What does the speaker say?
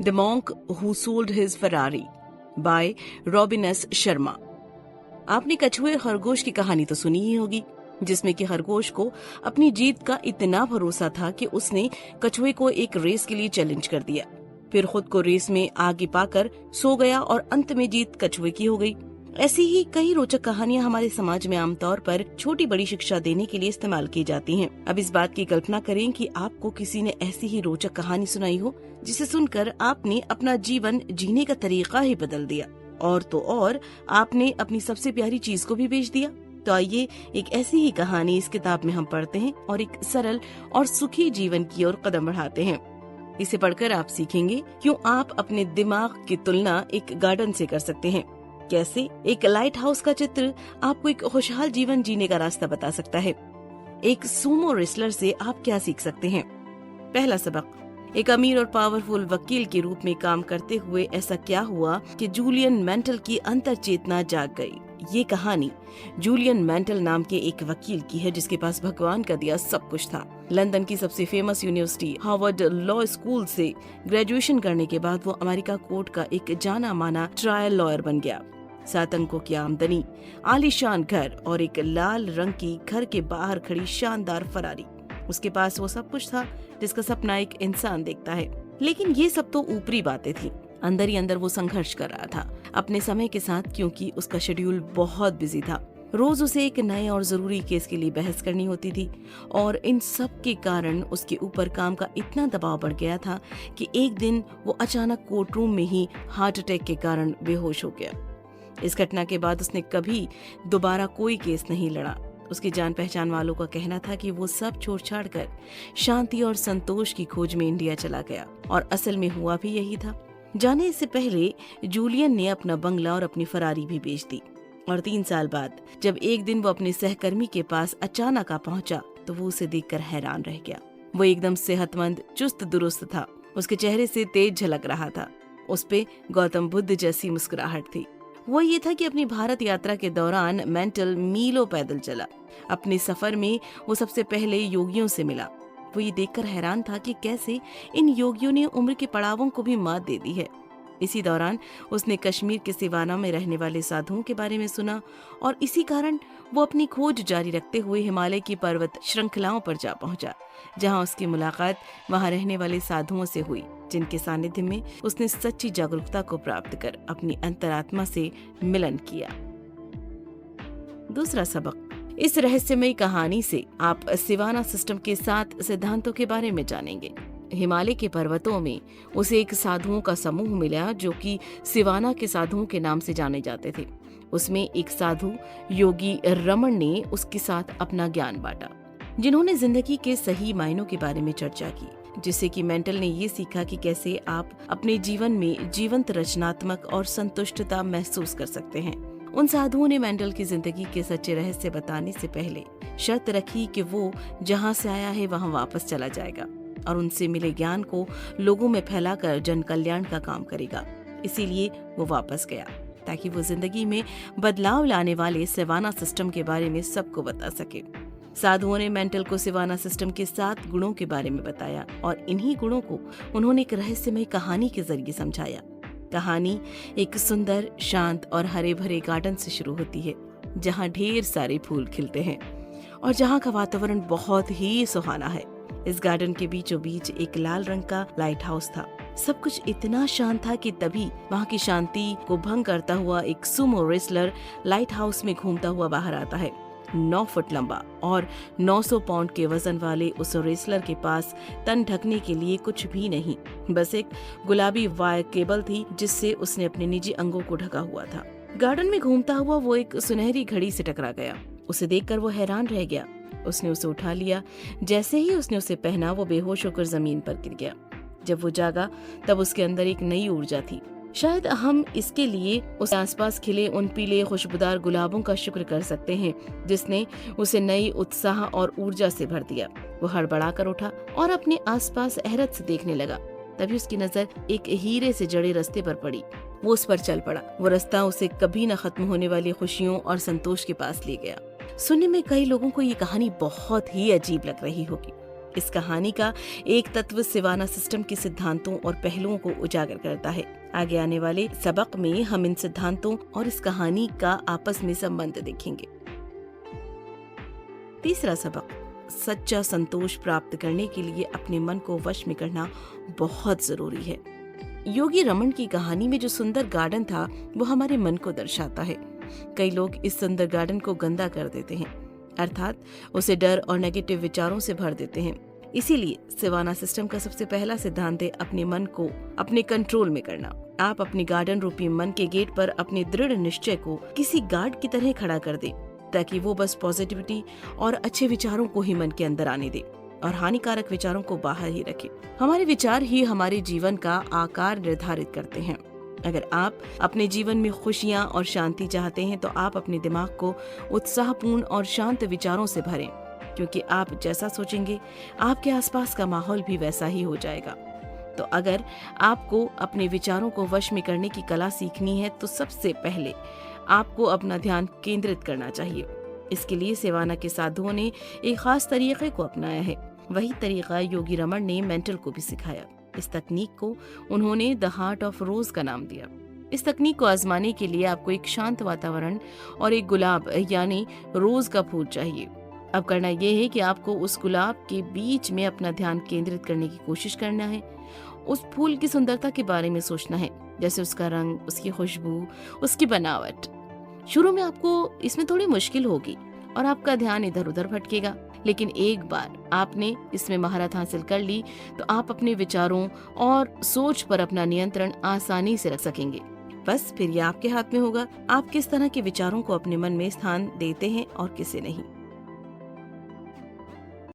The monk who sold his Ferrari bye robin S Sharma. आपने कछुए खरगोश की कहानी तो सुनी ही होगी, जिसमें कि खरगोश को अपनी जीत का इतना भरोसा था कि उसने कछुए को एक रेस के लिए चैलेंज कर दिया, फिर खुद को रेस में आगे पाकर सो गया और अंत में जीत कछुए की हो गई। ऐसी ही कई रोचक कहानियां हमारे समाज में आमतौर पर छोटी बड़ी शिक्षा देने के लिए इस्तेमाल की जाती हैं। अब इस बात की कल्पना करें कि आपको किसी ने ऐसी ही रोचक कहानी सुनाई हो, जिसे सुनकर आपने अपना जीवन जीने का तरीका ही बदल दिया, और तो और आपने अपनी सबसे प्यारी चीज को भी बेच दिया। तो आइए एक ऐसी ही कहानी इस किताब में हम पढ़ते हैं और एक सरल और सुखी जीवन की ओर कदम बढ़ाते हैं। इसे पढ़कर आप सीखेंगे क्यों आप अपने दिमाग की तुलना एक गार्डन से कर सकते हैं, कैसे एक लाइट हाउस का चित्र आपको एक खुशहाल जीवन जीने का रास्ता बता सकता है, एक सूमो रेसलर से आप क्या सीख सकते हैं। पहला सबक, एक अमीर और पावरफुल वकील के रूप में काम करते हुए ऐसा क्या हुआ कि जूलियन मेंटल की अंतर चेतना जाग गई। ये कहानी जूलियन मेंटल नाम के एक वकील की है, जिसके पास भगवान का दिया सब कुछ था। लंदन की सबसे famous university Harvard law school से ग्रेजुएशन करने के बाद वो अमेरिका कोर्ट का एक जाना माना ट्रायल लॉयर बन गया। 7 अंकों की आमदनी, आलीशान घर और एक लाल रंग की घर के बाहर खड़ी शानदार फरारी। उसके पास वो सब कुछ था जिसका सपना एक इंसान देखता है। लेकिन ये सब तो ऊपरी बातें थी। अंदर ही अंदर वो संघर्ष कर रहा था अपने समय के साथ, क्योंकि उसका शेड्यूल बहुत बिजी था। रोज उसे एक नए और जरूरी केस के लिए बहस करनी होती थी, और इन सब के कारण उसके ऊपर काम का इतना दबाव बढ़ गया था कि एक दिन वो अचानक कोर्ट रूम में ही हार्ट अटैक के कारण बेहोश हो गया। इस घटना के बाद उसने कभी दोबारा कोई केस नहीं लड़ा। उसके जान पहचान वालों का कहना था कि वो सब छोड़ छाड़ कर शांति और संतोष की खोज में इंडिया चला गया, और असल में हुआ भी यही था। जाने से पहले जूलियन ने अपना बंगला और अपनी फरारी भी बेच दी, और 3 साल बाद जब एक दिन वो अपने सहकर्मी के पास अचानक आ पहुंचा तो वो उसे देखकर हैरान रह गया। वो एकदम सेहतमंद, चुस्त दुरुस्त था। उसके चेहरे से तेज झलक रहा था। उस पे गौतम बुद्ध जैसी मुस्कुराहट थी। वो ये था कि अपनी भारत यात्रा के दौरान मेंटल मीलों पैदल चला। अपने सफर में वो सबसे पहले योगियों से मिला। वो ये देखकर हैरान था कि कैसे इन योगियों ने उम्र के पड़ावों को भी मात दे दी है। इसी दौरान उसने कश्मीर के सिवाना में रहने वाले साधुओं के बारे में सुना, और इसी कारण वो अपनी खोज जारी रखते हुए हिमालय की पर्वत श्रृंखलाओं पर जा पहुंचा, जहां उसकी मुलाकात वहां रहने वाले साधुओं से हुई, जिनके सानिध्य में उसने सच्ची जागरूकता को प्राप्त कर अपनी अंतरात्मा से मिलन किया। दूसरा सबक, इस रहस्यमयी कहानी से आप सिवाना सिस्टम के 7 सिद्धांतों के बारे में जानेंगे। हिमालय के पर्वतों में उसे एक साधुओं का समूह मिला जो कि सिवाना के साधुओं के नाम से जाने जाते थे। उसमें एक साधु योगी रमन ने उसके साथ अपना ज्ञान बांटा, जिन्होंने जिंदगी के सही मायनों के बारे में चर्चा की, जिससे कि मेंटल ने ये सीखा कि कैसे आप अपने जीवन में जीवंत, रचनात्मक और संतुष्टता महसूस कर सकते हैं। उन साधुओं ने मेंटल की जिंदगी के सच्चे रहस्य बताने से पहले शर्त रखी कि वो जहाँ से आया है वहाँ वापस चला जाएगा, और उनसे मिले ज्ञान को लोगों में फैलाकर जन कल्याण का काम करेगा। इसीलिए वो वापस गया, ताकि वो जिंदगी में बदलाव लाने वाले सिवाना सिस्टम के बारे में सबको बता सके। साधुओं ने मेंटल को सिवाना सिस्टम के 7 गुणों के बारे में बताया, और इन्हीं गुणों को उन्होंने एक रहस्यमय कहानी के जरिए समझाया। कहानी एक सुंदर, शांत और हरे भरे गार्डन से शुरू होती है, जहाँ ढेर सारे फूल खिलते हैं और जहाँ का वातावरण बहुत ही सुहाना है। इस गार्डन के बीचों बीच एक लाल रंग का लाइट हाउस था। सब कुछ इतना शांत था कि तभी वहाँ की शांति को भंग करता हुआ एक सुमो रेसलर लाइट हाउस में घूमता हुआ बाहर आता है। 9 फुट लंबा और 900 पाउंड के वजन वाले उस रेसलर के पास तन ढकने के लिए कुछ भी नहीं, बस एक गुलाबी वायर केबल थी जिससे उसने अपने निजी अंगों को ढका हुआ था। गार्डन में घूमता हुआ वो एक सुनहरी घड़ी से टकरा गया। उसे देखकर वो हैरान रह गया। उसने उसे उठा लिया। जैसे ही उसने उसे पहना, वो बेहोश होकर जमीन पर गिर गया। जब वो जागा तब उसके अंदर एक नई ऊर्जा थी। शायद हम इसके लिए उस आसपास खिले उन पीले खुशबूदार गुलाबों का शुक्र कर सकते हैं जिसने उसे नई उत्साह और ऊर्जा से भर दिया। वो हड़बड़ाकर उठा और अपने आसपास हैरत से देखने लगा। तभी उसकी नजर एक हीरे से जड़े रास्ते पर पड़ी। वो उस पर चल पड़ा। वो रास्ता उसे कभी न खत्म होने वाली खुशियों और संतोष के पास ले गया। सुनने में कई लोगों को ये कहानी बहुत ही अजीब लग रही होगी, इस कहानी का एक तत्व सिवाना सिस्टम के सिद्धांतों और पहलुओं को उजागर करता है। आगे आने वाले सबक में हम इन सिद्धांतों और इस कहानी का आपस में संबंध देखेंगे। तीसरा सबक, सच्चा संतोष प्राप्त करने के लिए अपने मन को वश में करना बहुत जरूरी है। योगी रमन की कहानी में जो सुंदर गार्डन था वो हमारे मन को दर्शाता है। कई लोग इस सुंदर गार्डन को गंदा कर देते हैं, अर्थात उसे डर और नेगेटिव विचारों से भर देते हैं। इसीलिए सिवाना सिस्टम का सबसे पहला सिद्धांत है अपने मन को अपने कंट्रोल में करना। आप अपने गार्डन रूपी मन के गेट पर अपने दृढ़ निश्चय को किसी गार्ड की तरह खड़ा कर दे, ताकि वो बस पॉजिटिविटी और अच्छे विचारों को ही मन के अंदर आने दे और हानिकारक विचारों को बाहर ही रखे। हमारे विचार ही हमारे जीवन का आकार निर्धारित करते हैं। अगर आप अपने जीवन में खुशियां और शांति चाहते हैं तो आप अपने दिमाग को उत्साहपूर्ण और शांत विचारों से भरें, क्योंकि आप जैसा सोचेंगे आपके आसपास का माहौल भी वैसा ही हो जाएगा। तो अगर आपको अपने विचारों को वश में करने की कला सीखनी है तो सबसे पहले आपको अपना ध्यान केंद्रित करना चाहिए। इसके लिए सिवाना के साधुओं ने एक खास तरीके को अपनाया है। वही तरीका योगी रमन ने मेंटल को भी सिखाया। इस तकनीक को उन्होंने द हार्ट ऑफ रोज का नाम दिया। इस तकनीक को आजमाने के लिए आपको एक शांत वातावरण और एक गुलाब यानी रोज का फूल चाहिए। अब करना यह है कि आपको उस गुलाब के बीच में अपना ध्यान केंद्रित करने की कोशिश करना है। उस फूल की सुंदरता के बारे में सोचना है, जैसे उसका रंग, उसकी खुशबू, उसकी बनावट। शुरू में आपको इसमें थोड़ी मुश्किल होगी और आपका ध्यान इधर उधर भटकेगा, लेकिन एक बार आपने इसमें महारत हासिल कर ली तो आप अपने विचारों और सोच पर अपना नियंत्रण आसानी से रख सकेंगे। बस फिर ये आपके हाथ में होगा आप किस तरह के विचारों को अपने मन में स्थान देते हैं और किसे नहीं।